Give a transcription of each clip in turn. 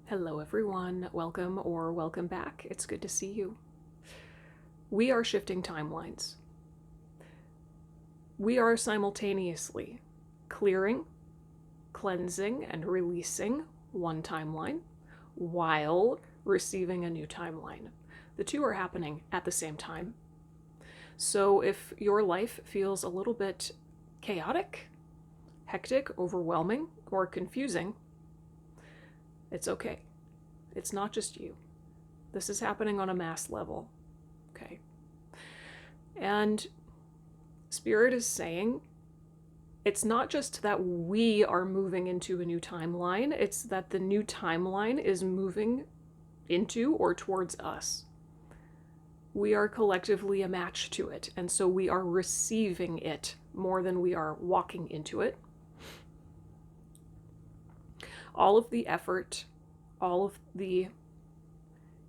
Hello everyone, welcome or welcome back. It's good to see you. We are shifting timelines. We are simultaneously clearing, cleansing, and releasing one timeline while receiving a new timeline. The two are happening at the same time. So if your life feels a little bit chaotic, hectic, overwhelming, or confusing, it's okay. It's not just you. This is happening on a mass level. Okay. And Spirit is saying it's not just that we are moving into a new timeline, it's that the new timeline is moving into or towards us. We are collectively a match to it, and so we are receiving it more than we are walking into it. All of the effort, all of the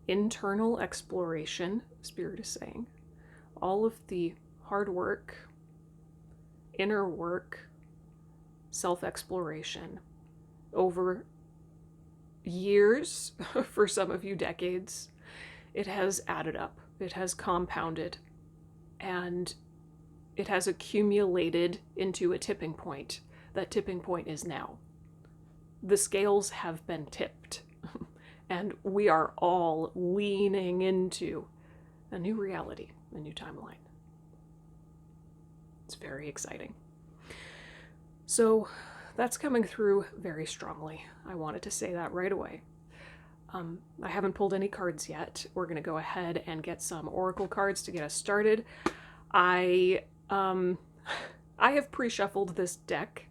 internal exploration, Spirit is saying, all of the hard work, inner work, self-exploration over years, for some of you decades, it has added up, it has compounded, and it has accumulated into a tipping point. That tipping point is now. The scales have been tipped, and we are all leaning into a new reality, a new timeline. It's very exciting. So that's coming through very strongly. I wanted to say that right away. I haven't pulled any cards yet. We're going to go ahead and get some oracle cards to get us started. I have pre-shuffled this deck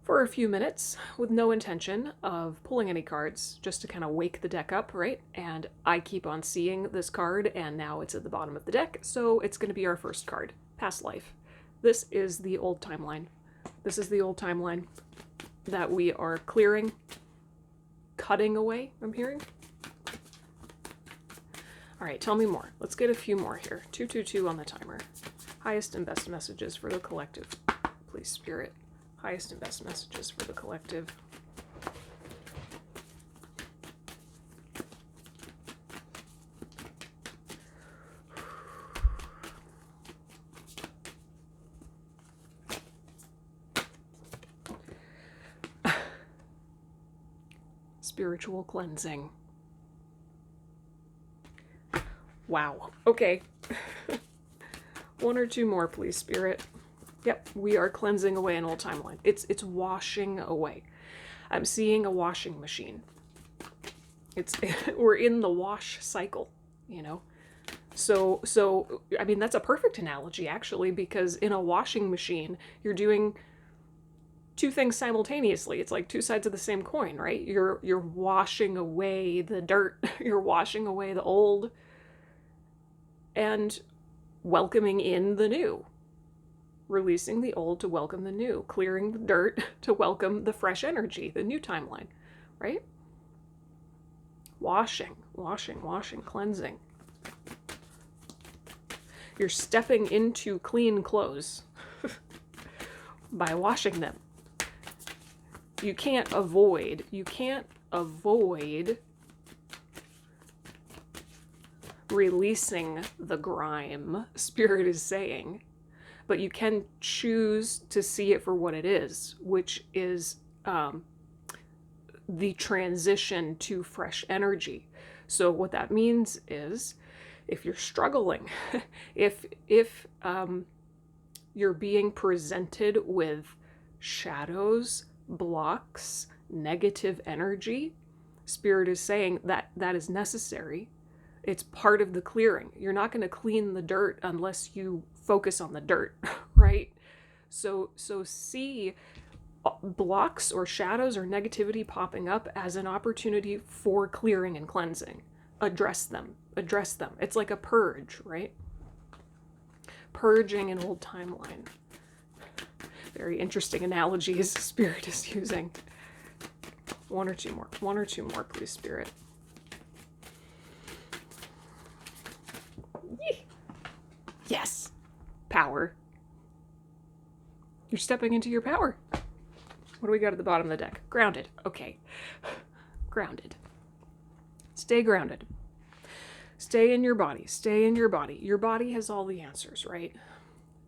for a few minutes with no intention of pulling any cards, just to kind of wake the deck up, right? And I keep on seeing this card, and now it's at the bottom of the deck, so it's going to be our first card, Past Life. This is the old timeline. This is the old timeline that we are clearing, cutting away, I'm hearing. All right, tell me more. Let's get a few more here. 222 on the timer. Highest and best messages for the collective. Please, Spirit. Highest and best messages for the collective. Spiritual cleansing. Wow. Okay. One or two more, please, Spirit. Yep, we are cleansing away an old timeline. It's washing away. I'm seeing a washing machine. We're in the wash cycle, you know. So I mean, that's a perfect analogy actually, because in a washing machine, you're doing two things simultaneously. It's like two sides of the same coin, right? You're washing away the dirt, you're washing away the old, and welcoming in the new. Releasing the old to welcome the new, clearing the dirt to welcome the fresh energy, the new timeline, right? Washing, cleansing. You're stepping into clean clothes by washing them. You can't avoid releasing the grime, Spirit is saying. But you can choose to see it for what it is, which is the transition to fresh energy. So what that means is, if you're struggling, if you're being presented with shadows, blocks, negative energy, Spirit is saying that that is necessary. It's part of the clearing. You're not going to clean the dirt unless you focus on the dirt, right? So see blocks or shadows or negativity popping up as an opportunity for clearing and cleansing. Address them. It's like a purge, right? Purging an old timeline. Very interesting analogies Spirit is using. One or two more, please, Spirit. Yes. Power. You're stepping into your power. What do we got at the bottom of the deck? Grounded. Okay. grounded. Stay grounded. Stay in your body. Stay in your body. Your body has all the answers, right?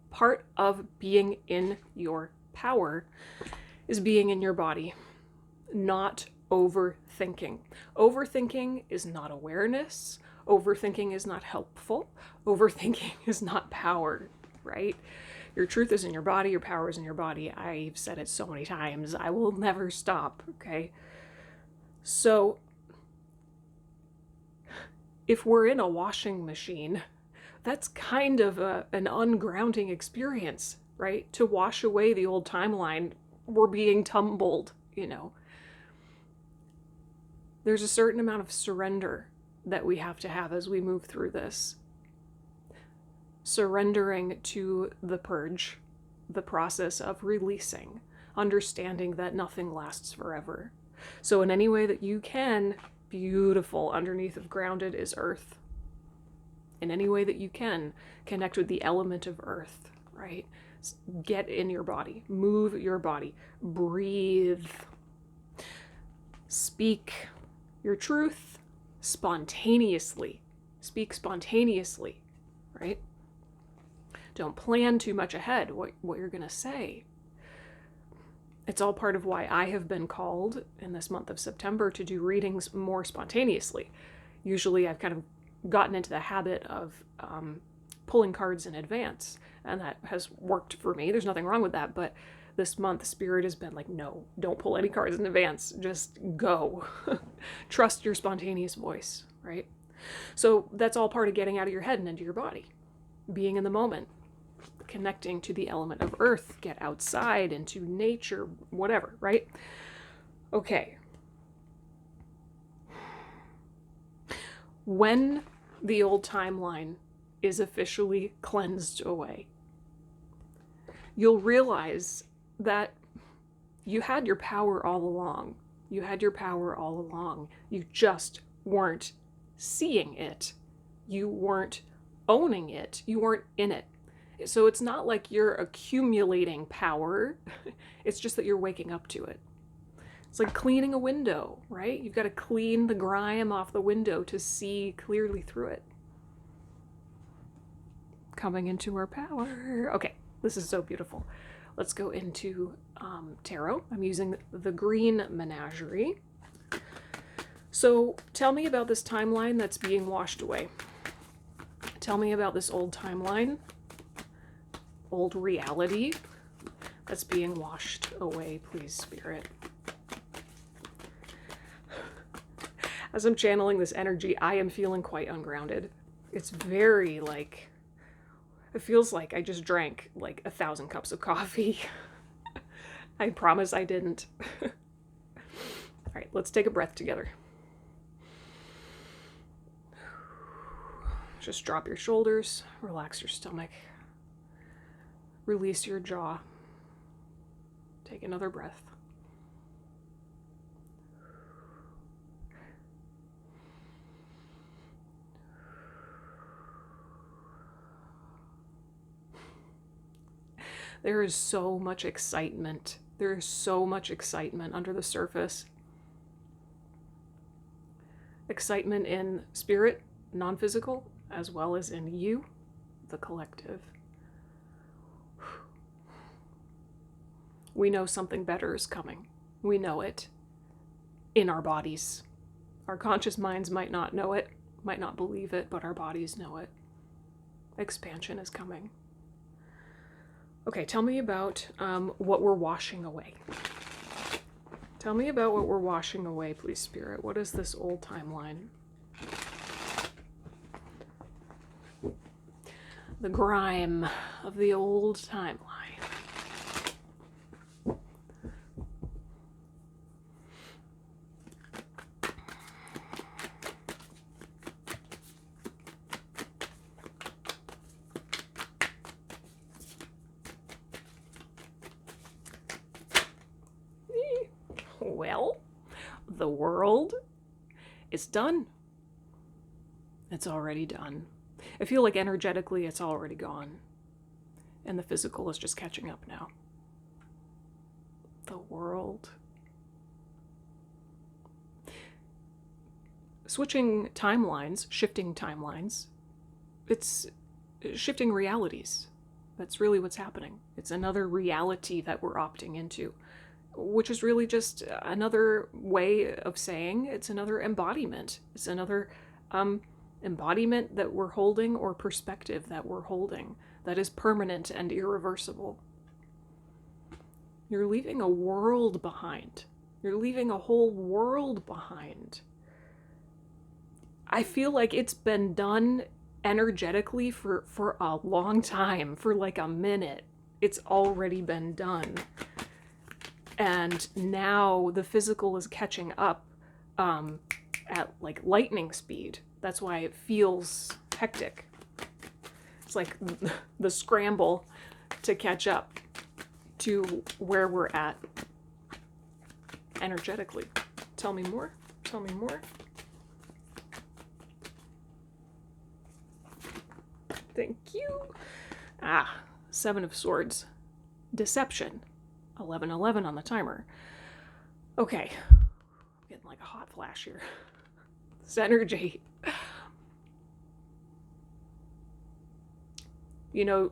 Part of being in your power is being in your body, not overthinking. Overthinking is not awareness. Overthinking is not helpful. Overthinking is not power, right? Your truth is in your body. Your power is in your body. I've said it so many times. I will never stop, okay? So if we're in a washing machine, that's kind of an ungrounding experience, right? To wash away the old timeline, we're being tumbled, you know. There's a certain amount of surrender that we have to have as we move through this. Surrendering to the purge, the process of releasing, understanding that nothing lasts forever. So in any way that you can, beautiful, underneath of grounded is earth. In any way that you can, connect with the element of earth, right? Get in your body, move your body, breathe, speak your truth spontaneously. Speak spontaneously, right? Don't plan too much ahead what you're going to say. It's all part of why I have been called in this month of September to do readings more spontaneously. Usually I've kind of gotten into the habit of pulling cards in advance, and that has worked for me. There's nothing wrong with that, but this month Spirit has been like, no, don't pull any cards in advance. Just go. Trust your spontaneous voice, right? So that's all part of getting out of your head and into your body. Being in the moment. Connecting to the element of earth. Get outside, into nature, whatever, right? Okay. When the old timeline is officially cleansed away, you'll realize that you had your power all along. You had your power all along. You just weren't seeing it. You weren't owning it. You weren't in it. So it's not like you're accumulating power. It's just that you're waking up to it. It's like cleaning a window, right? You've got to clean the grime off the window to see clearly through it. Coming into our power. Okay, this is so beautiful. Let's go into tarot. I'm using the Green Menagerie. So tell me about this timeline that's being washed away. Tell me about this old timeline, old reality that's being washed away, please, Spirit. As I'm channeling this energy, I am feeling quite ungrounded. It's very like, it feels like I just drank like 1,000 cups of coffee. I promise I didn't. All right, let's take a breath together. Just drop your shoulders, relax your stomach, release your jaw. Take another breath. There is so much excitement. There is so much excitement under the surface. Excitement in spirit, non-physical, as well as in you, the collective. We know something better is coming. We know it in our bodies. Our conscious minds might not know it, might not believe it, but our bodies know it. Expansion is coming. Okay, tell me about what we're washing away. Tell me about what we're washing away, please, Spirit. What is this old timeline? The grime of the old timeline. Well, the world is done. It's already done. I feel like energetically it's already gone. And the physical is just catching up now. The world. switching timelines, shifting timelines, it's shifting realities. That's really what's happening. It's another reality that we're opting into, which is really just another way of saying it's another embodiment. It's another embodiment that we're holding, or perspective that we're holding, that is permanent and irreversible. You're leaving a world behind. You're leaving a whole world behind. I feel like it's been done energetically for a long time, for like a minute. It's already been done. And now the physical is catching up at like lightning speed. That's why it feels hectic. It's like the scramble to catch up to where we're at energetically. Tell me more. Tell me more. Thank you. Seven of Swords. Deception. 11:11 on the timer. Okay. I'm getting like a hot flash here. This energy. You know,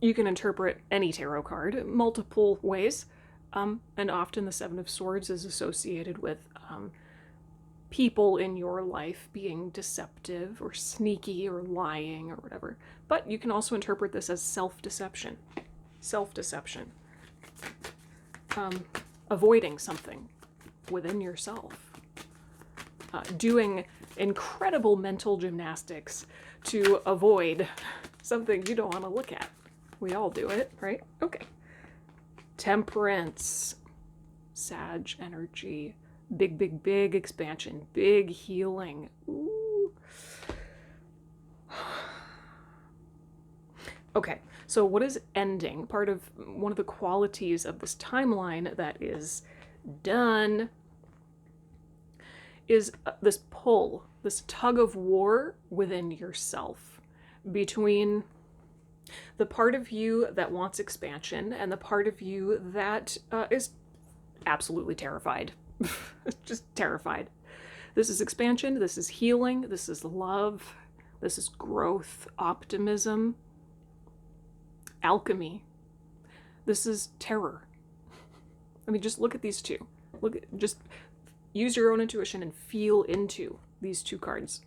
you can interpret any tarot card multiple ways, and often the Seven of Swords is associated with people in your life being deceptive or sneaky or lying or whatever. But you can also interpret this as self-deception. Self-deception. Avoiding something within yourself. Doing incredible mental gymnastics to avoid something you don't want to look at. We all do it, right? Okay. Temperance. Sag energy. Big, big, big expansion. Big healing. Ooh. Okay, so what is ending? One of the qualities of this timeline that is done is this pull, this tug of war within yourself between the part of you that wants expansion and the part of you that is absolutely terrified. Just terrified. This is expansion, this is healing, this is love, this is growth, optimism, alchemy. This is terror. I mean, just look at these two. Just use your own intuition and feel into these two cards.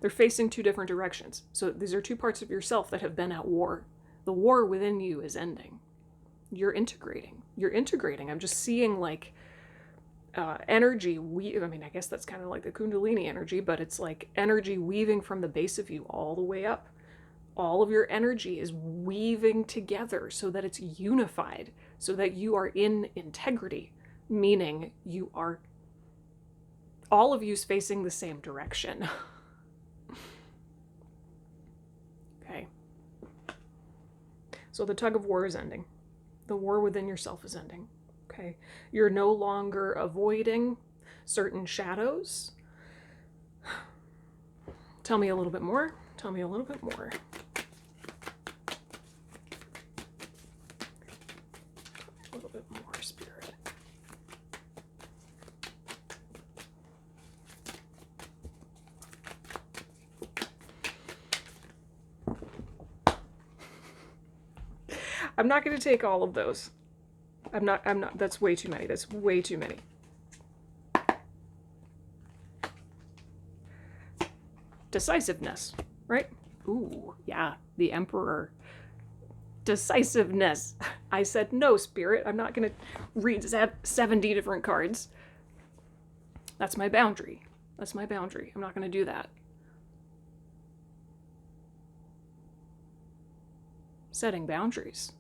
They're facing two different directions. So these are two parts of yourself that have been at war. The war within you is ending. You're integrating. I'm just seeing like energy. I guess that's kind of like the Kundalini energy, but it's like energy weaving from the base of you all the way up. All of your energy is weaving together so that it's unified, so that you are in integrity, meaning all of you's facing the same direction. Okay. So the tug of war is ending. The war within yourself is ending. Okay. You're no longer avoiding certain shadows. Tell me a little bit more. Tell me a little bit more. A little bit more, Spirit. I'm not going to take all of those. I'm not, that's way too many. That's way too many. Decisiveness, right? Ooh, yeah, the Emperor. Decisiveness. I said no, Spirit. I'm not going to read 70 different cards. That's my boundary. That's my boundary. I'm not going to do that. Setting boundaries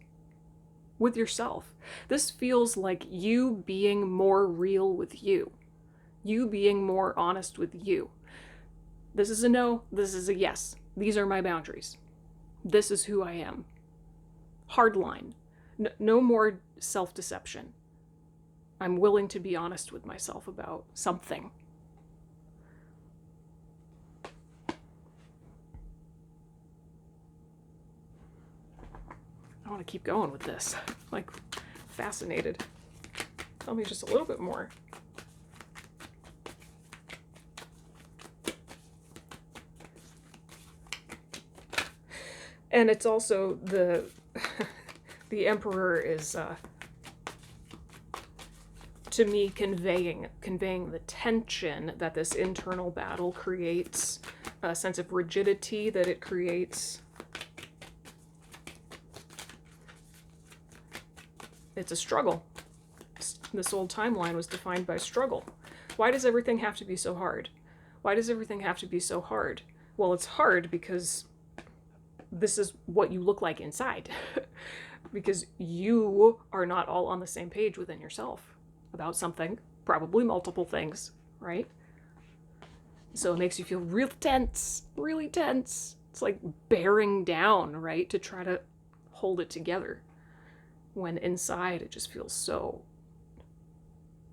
with yourself. This feels like you being more real with you. You being more honest with you. This is a no, this is a yes. These are my boundaries. This is who I am. Hard line. No more self-deception. I'm willing to be honest with myself about something. I want to keep going with this. Like, fascinated. tell me just a little bit more. And it's also the Emperor is to me conveying the tension that this internal battle creates, a sense of rigidity that it creates. It's a struggle. This old timeline was defined by struggle. Why does everything have to be so hard? Why does everything have to be so hard? Well, it's hard because this is what you look like inside. Because you are not all on the same page within yourself about something, probably multiple things, right? So it makes you feel real tense, really tense. It's like bearing down, right, to try to hold it together, when inside it just feels so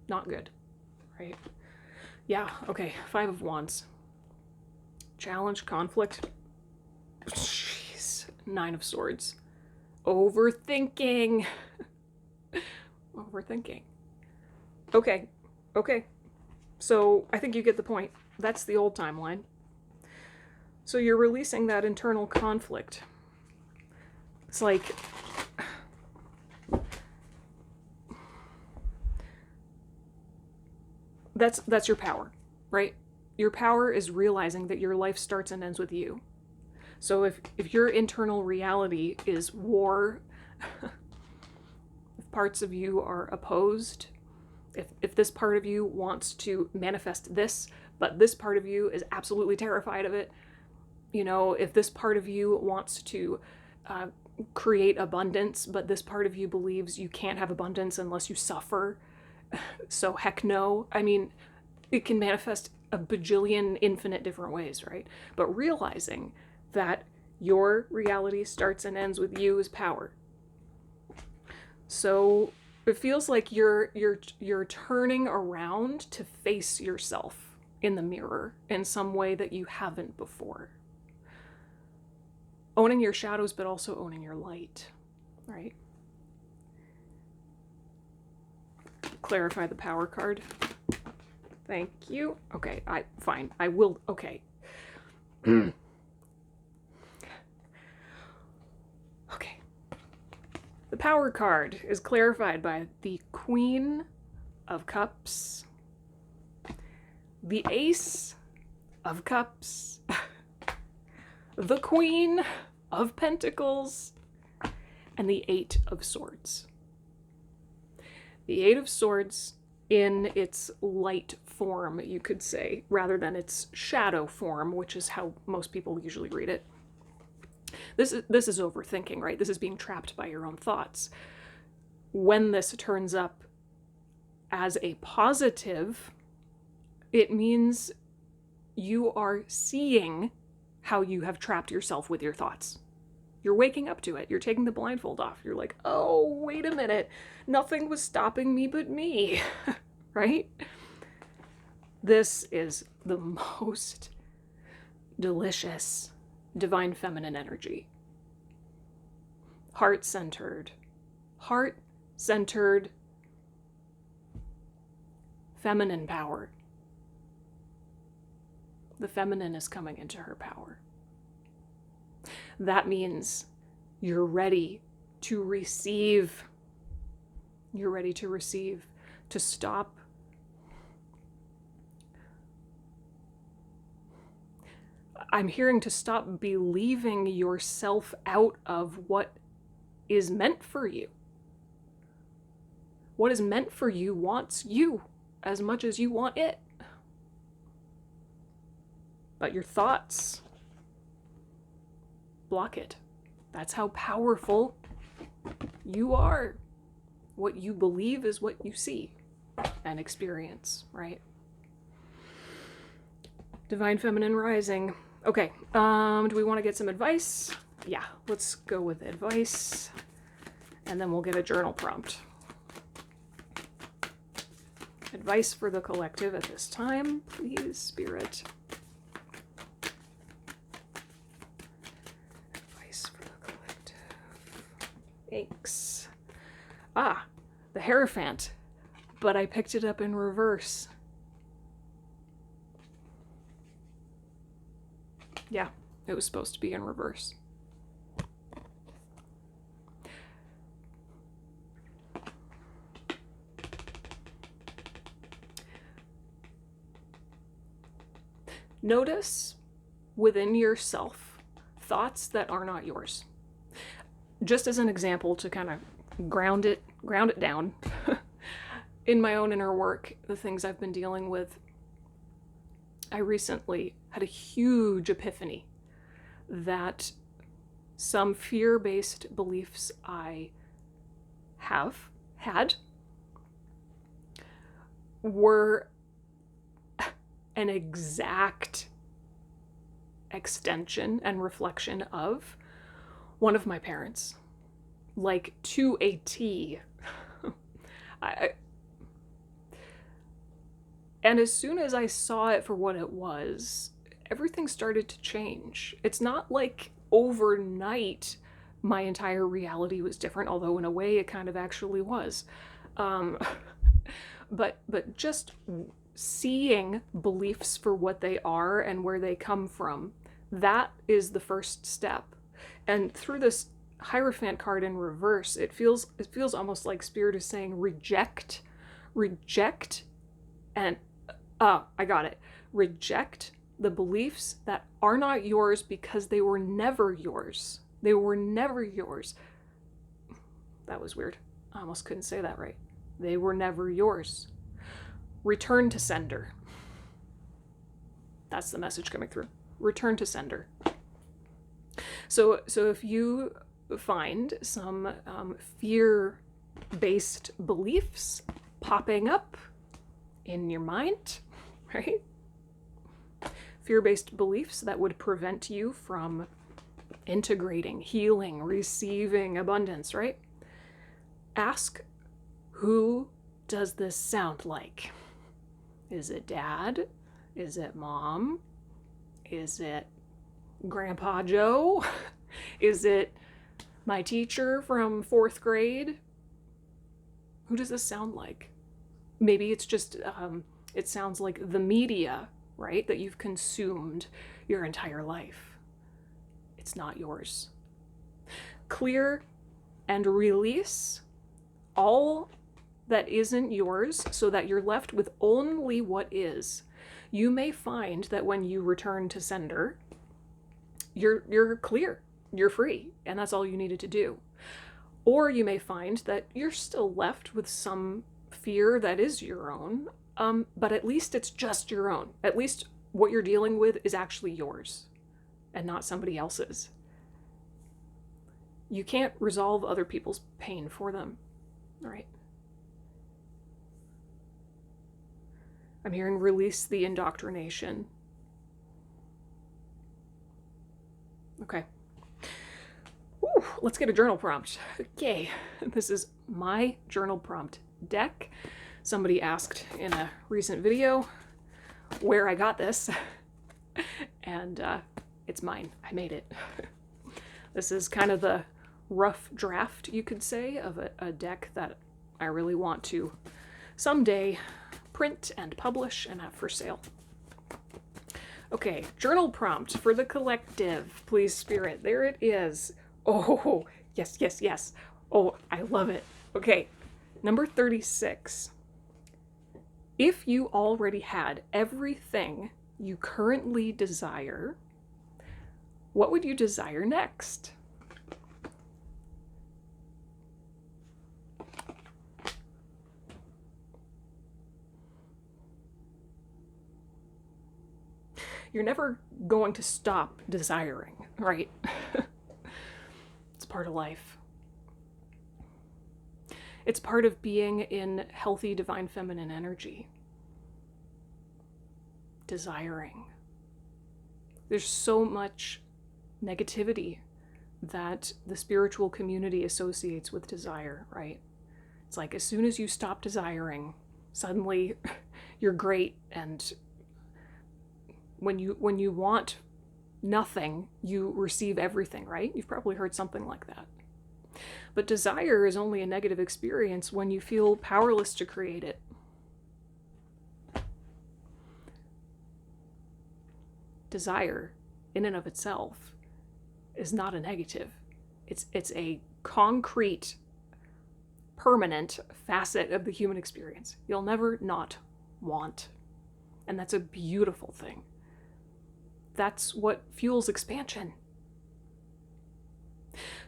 not good, right? Yeah, okay, 5 of Wands. Challenge, conflict. Jeez, 9 of Swords. Overthinking. Overthinking. Okay. So I think you get the point. That's the old timeline. So you're releasing that internal conflict. It's like, that's your power, right? Your power is realizing that your life starts and ends with you. So if your internal reality is war, if parts of you are opposed, if this part of you wants to manifest this, but this part of you is absolutely terrified of it, if this part of you wants to create abundance, but this part of you believes you can't have abundance unless you suffer, so heck no. I mean, it can manifest a bajillion infinite different ways, right? But realizing that your reality starts and ends with you is power. So it feels like you're turning around to face yourself in the mirror in some way that you haven't before. Owning your shadows, but also owning your light, right? Clarify the power card. Thank you. Okay, fine. I will. Okay. Okay. The power card is clarified by the Queen of Cups, the Ace of Cups, the Queen of Pentacles, and the 8 of Swords. The 8 of Swords in its light form, you could say, rather than its shadow form, which is how most people usually read it. This is overthinking, right? This is being trapped by your own thoughts. When this turns up as a positive, it means you are seeing how you have trapped yourself with your thoughts. You're waking up to it. You're taking the blindfold off. You're like, oh, wait a minute. Nothing was stopping me but me, right? This is the most delicious divine feminine energy. Heart-centered, feminine power. The feminine is coming into her power. That means you're ready to receive. You're ready to receive, to stop. I'm hearing to stop believing yourself out of what is meant for you. What is meant for you wants you as much as you want it. But your thoughts block it. That's how powerful you are. What you believe is what you see and experience, right? Divine Feminine Rising. Okay, do we want to get some advice? Yeah, let's go with advice, and then we'll get a journal prompt. Advice for the collective at this time, please, Spirit. Advice for the collective. Thanks. Ah, the Hierophant. but I picked it up in reverse. Yeah, it was supposed to be in reverse. Notice within yourself thoughts that are not yours. Just as an example to kind of ground it down. In my own inner work, the things I've been dealing with, I recently had a huge epiphany that some fear-based beliefs I have had were an exact extension and reflection of one of my parents, like to a T. And as soon as I saw it for what it was, everything started to change. It's not like overnight my entire reality was different, although in a way it kind of actually was. But just seeing beliefs for what they are and where they come from, that is the first step. And through this Hierophant card in reverse, it feels almost like Spirit is saying reject, and I got it. Reject the beliefs that are not yours because they were never yours. They were never yours. That was weird. I almost couldn't say that right. They were never yours. Return to sender. That's the message coming through. Return to sender. So if you find some fear-based beliefs popping up in your mind, right? Fear-based beliefs that would prevent you from integrating, healing, receiving abundance, right? Ask, who does this sound like? Is it dad? Is it mom? Is it Grandpa Joe? Is it my teacher from 4th grade? Who does this sound like? Maybe it's just, it sounds like the media, right? That you've consumed your entire life. It's not yours. Clear and release all that isn't yours so that you're left with only what is. You may find that when you return to sender, you're clear, you're free, and that's all you needed to do. Or you may find that you're still left with some fear that is your own, but at least it's just your own. At least what you're dealing with is actually yours and not somebody else's. You can't resolve other people's pain for them, right? I'm hearing release the indoctrination. Okay. Whew, let's get a journal prompt. Okay, this is my journal prompt deck. Somebody asked in a recent video where I got this, and it's mine. I made it. This is kind of the rough draft, you could say, of a deck that I really want to someday print and publish and have for sale. Okay, journal prompt for the collective, please, Spirit. There it is. Oh, yes, yes, yes. Oh, I love it. Okay, number 36. If you already had everything you currently desire, what would you desire next? You're never going to stop desiring, right? It's part of life. It's part of being in healthy divine feminine energy. Desiring. There's so much negativity that the spiritual community associates with desire, right? It's like as soon as you stop desiring, suddenly you're great, and when you want nothing, you receive everything, right? You've probably heard something like that. But desire is only a negative experience when you feel powerless to create it, desire in and of itself is not a negative. It's a concrete, permanent facet of the human experience. You'll never not want. And that's a beautiful thing. That's what fuels expansion.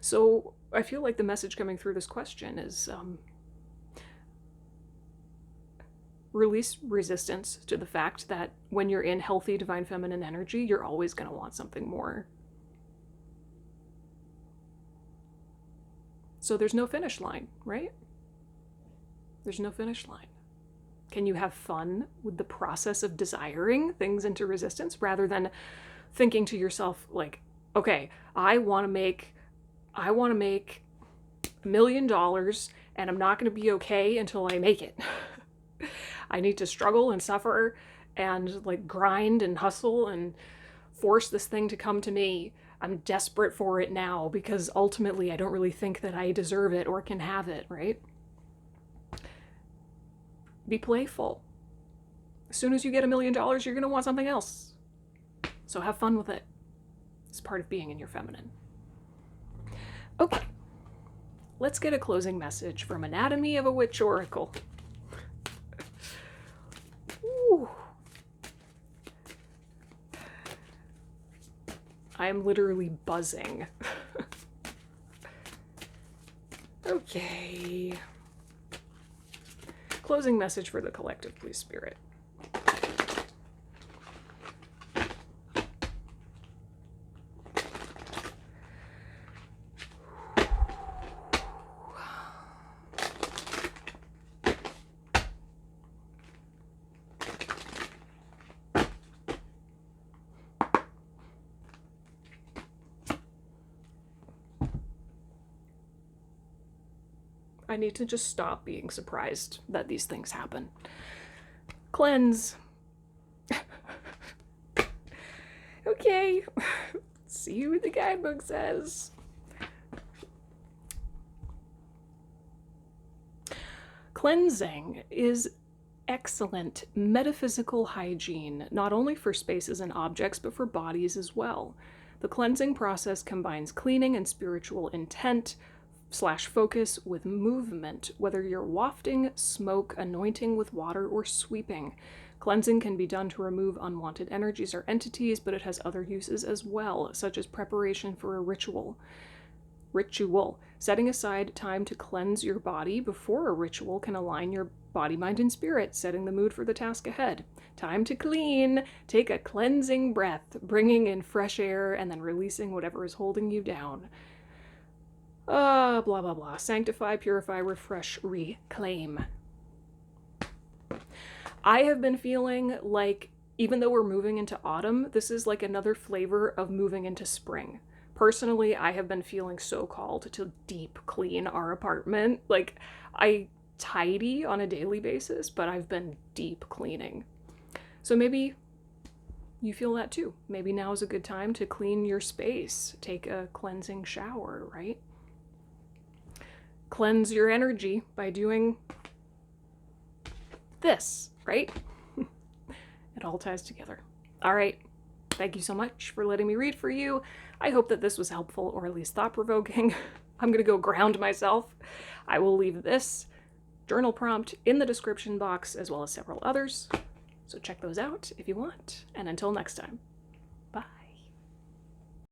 So I feel like the message coming through this question is release resistance to the fact that when you're in healthy divine feminine energy, you're always going to want something more. So there's no finish line, right? There's no finish line. Can you have fun with the process of desiring things into resistance rather than thinking to yourself like, okay, I want to make $1 million and I'm not going to be okay until I make it. I need to struggle and suffer and like grind and hustle and force this thing to come to me. I'm desperate for it now because ultimately I don't really think that I deserve it or can have it, right? Be playful. As soon as you get $1 million, you're going to want something else. So have fun with it. It's part of being in your feminine. Okay, let's get a closing message from Anatomy of a Witch Oracle. Ooh. I am literally buzzing. Okay. Closing message for the collective, please, Spirit. I need to just stop being surprised that these things happen. Cleanse. Okay. See what the guidebook says. Cleansing is excellent metaphysical hygiene, not only for spaces and objects, but for bodies as well. The cleansing process combines cleaning and spiritual intent / focus with movement, whether you're wafting smoke, anointing with water, or sweeping. Cleansing can be done to remove unwanted energies or entities, but it has other uses as well, such as preparation for a ritual. Setting aside time to cleanse your body before a ritual can align your body, mind, and spirit, setting the mood for the task ahead. Time to clean. Take a cleansing breath, bringing in fresh air and then releasing whatever is holding you down. Blah, blah, blah. Sanctify, purify, refresh, reclaim. I have been feeling like, even though we're moving into autumn, this is like another flavor of moving into spring. Personally, I have been feeling so called to deep clean our apartment. Like, I tidy on a daily basis, but I've been deep cleaning. So maybe you feel that too. Maybe now is a good time to clean your space. Take a cleansing shower, right? Cleanse your energy by doing this, right? It all ties together. All right. Thank you so much for letting me read for you. I hope that this was helpful or at least thought-provoking. I'm going to go ground myself. I will leave this journal prompt in the description box as well as several others. So check those out if you want. And until next time, bye.